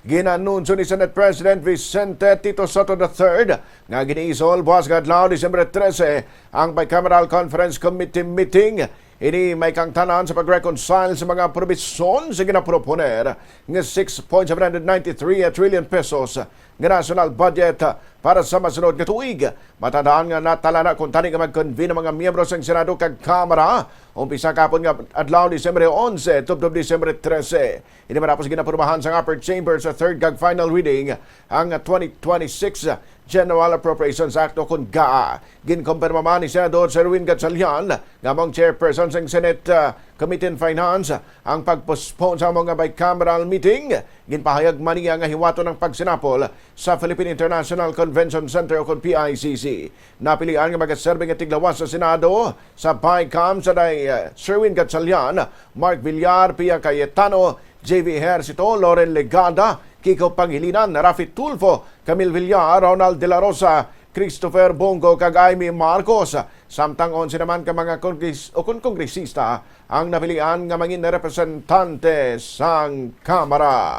Ginanunso ni Senate President Vicente Tito Soto III nga gin-isol buwas kadlaw Disyembre 13 ang Bicameral Conference Committee meeting. Ini may kang tanan sa pag-reconcile sa mga probisyon sa ginaproponer ng 6.793 trillion pesos ng national budget para sa masunod nga tuig. Matandaan nga natala na kung tani nga mag-convene ang mga miyembro sa Senado kag Kamara. Umpisa kapon nga adlaw Disyembre 11 tubtob Disyembre 13. Ini matapos ginaprubahan sa upper chamber sa third kag final reading ang 2026 General Appropriations Act o kung GAA. Ginkumpirma man ni Senador Sherwin Gatchalian nga mong chairperson sa Senate Committee on Finance ang pagpospone sa mga bicameral meeting. Ginpahayag man niya nga hiwato ng pagsinapol sa Philippine International Convention Center o kung PICC. Napilian nga magaserbe nga tiglawas sa Senado sa Bicam sa Sherwin Gatchalian, Mark Villar, Pia Cayetano, JV Ejercito, Loren Legada, Kiko Pangilinan, Rafi Tulfo, Camille Villar, Ronald De La Rosa, Christopher Bongo, kag Amy Marcos. Samtang 11 naman ka mga kongresista ang napilian nga mangin na representante sang Kamara.